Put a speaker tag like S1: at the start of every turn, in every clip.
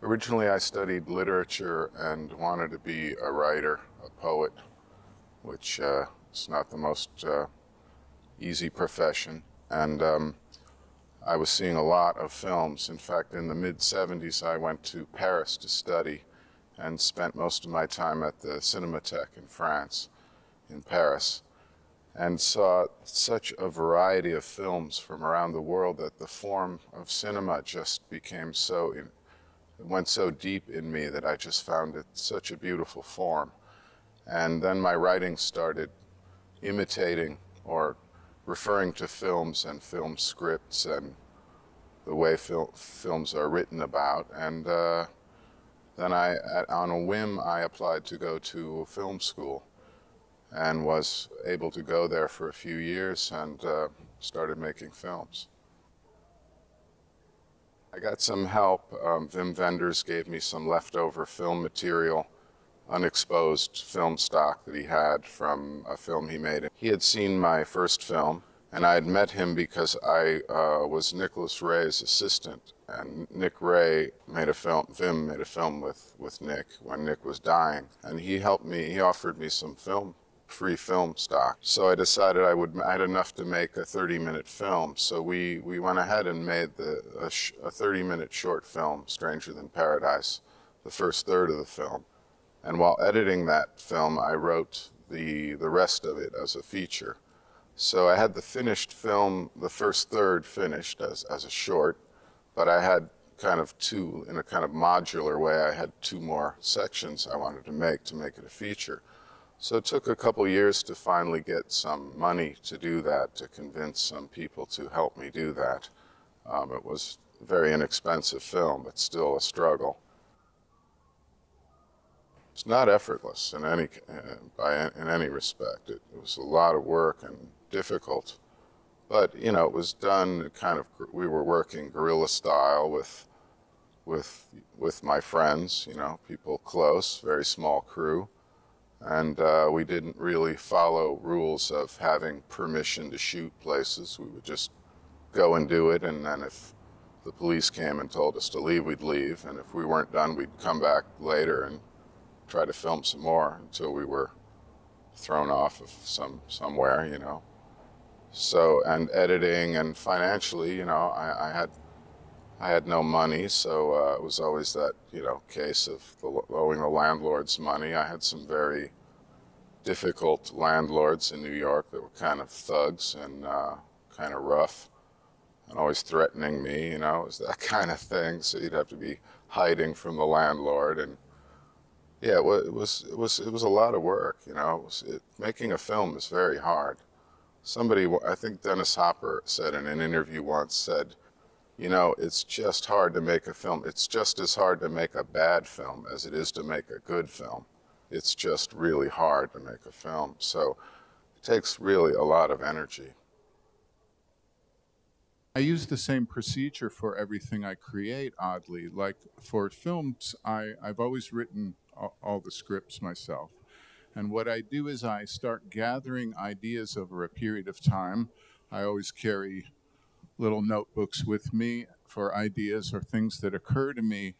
S1: Originally, I studied literature and wanted to be a writer, a poet, which is not the most easy profession. And I was seeing a lot of films. In fact, in the mid-'70s, I went to Paris to study and spent most of my time at the Cinémathèque in France, in Paris, and saw such a variety of films from around the world that the form of cinema just became it went so deep in me that I just found it such a beautiful form. And then my writing started imitating or referring to films and film scripts and the way films are written about. And then on a whim, I applied to go to film school and was able to go there for a few years and started making films. I got some help. Wim Wenders gave me some leftover film material, unexposed film stock that he had from a film he made. He had seen my first film, and I had met him because I was Nicholas Ray's assistant, and Nick Ray made a film, Wim made a film with Nick when Nick was dying, and he helped me, he offered me some free film stock. So I decided I had enough to make a 30-minute film. So we went ahead and made a 30-minute short film, Stranger Than Paradise, the first third of the film. And while editing that film, I wrote the rest of it as a feature. So I had the finished film, the first third finished as a short, but I had kind of in a kind of modular way, I had two more sections I wanted to make it a feature. So it took a couple years to finally get some money to do that, to convince some people to help me do that. It was a very inexpensive film, but still a struggle. It's not effortless in any respect. It was a lot of work and difficult, but you know, it was done kind of. We were working guerrilla style with my friends, you know, people close, very small crew. And we didn't really follow rules of having permission to shoot places. We would just go and do it, and then if the police came and told us to leave, we'd leave. And if we weren't done, we'd come back later and try to film some more until we were thrown off of somewhere, you know. So, and editing and financially, you know, I had no money, so it was always that, you know, case of owing the landlords money. I had some very difficult landlords in New York that were kind of thugs and kind of rough and always threatening me, you know, it was that kind of thing. So you'd have to be hiding from the landlord, and yeah, it was a lot of work, you know. Making a film is very hard. Somebody, I think Dennis Hopper said in an interview once, you know, it's just hard to make a film. It's just as hard to make a bad film as it is to make a good film. It's just really hard to make a film. So it takes really a lot of energy.
S2: I use the same procedure for everything I create, oddly. Like for films, I've always written all the scripts myself. And what I do is I start gathering ideas over a period of time. I always carry little notebooks with me for ideas or things that occur to me.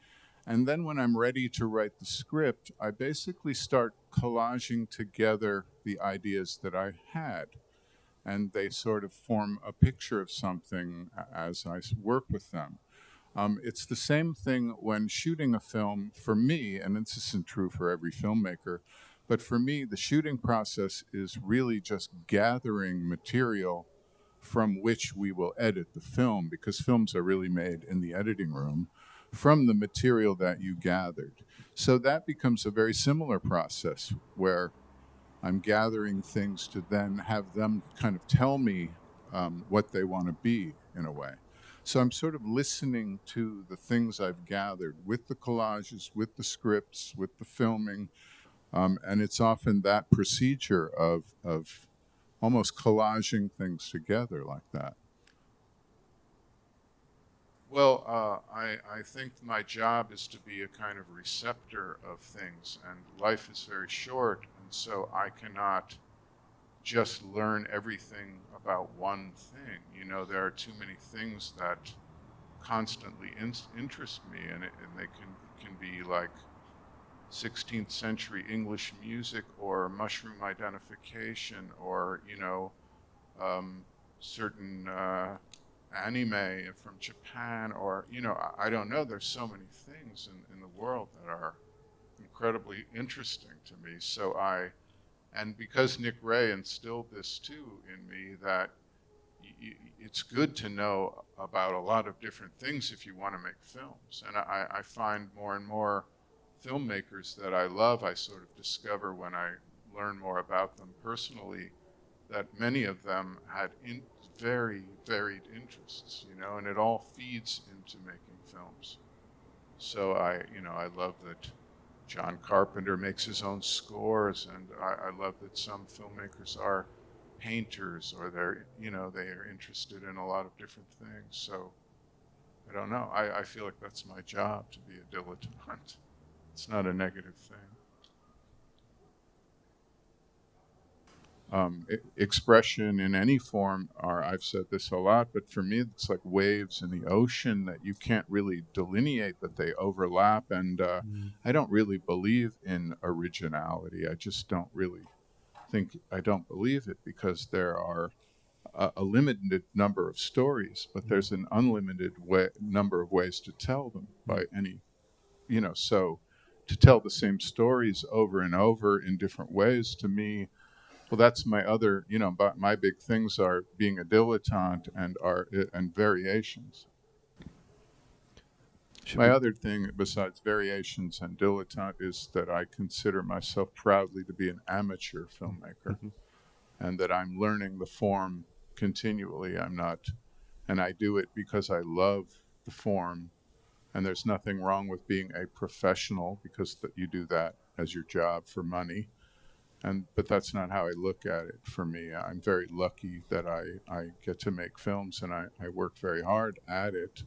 S2: And then when I'm ready to write the script, I basically start collaging together the ideas that I had. And they sort of form a picture of something as I work with them. It's the same thing when shooting a film for me, and this isn't true for every filmmaker, but for me, the shooting process is really just gathering material from which we will edit the film, because films are really made in the editing room from the material that you gathered. So that becomes a very similar process where I'm gathering things to then have them kind of tell me what they want to be in a way. So I'm sort of listening to the things I've gathered with the collages, with the scripts, with the filming, and it's often that procedure of almost collaging things together like that. Well, I think my job is to be a kind of receptor of things, and life is very short, and so I cannot just learn everything about one thing. You know, there are too many things that constantly interest me, and they can can be like 16th century English music or mushroom identification or, certain anime from Japan or, I don't know. There's so many things in the world that are incredibly interesting to me. And because Nick Ray instilled this too in me, that it's good to know about a lot of different things if you want to make films. And I find more and more filmmakers that I love, I sort of discover when I learn more about them personally, that many of them had very varied interests, and it all feeds into making films. So I love that John Carpenter makes his own scores, and I love that some filmmakers are painters or they are interested in a lot of different things. So I don't know. I feel like that's my job, to be a dilettante. It's not a negative thing. Expression in any form I've said this a lot, but for me, it's like waves in the ocean that you can't really delineate, but they overlap. And I don't really believe in originality. I just don't really I don't believe it because there are a limited number of stories, but there's an unlimited number of ways to tell them by any, so to tell the same stories over and over in different ways, to me, well, that's my other, but my big things are being a dilettante and variations. My other thing besides variations and dilettante is that I consider myself proudly to be an amateur filmmaker, and that I'm learning the form continually. And I do it because I love the form, and there's nothing wrong with being a professional because you do that as your job for money. But that's not how I look at it. For me, I'm very lucky that I get to make films, and I work very hard at it.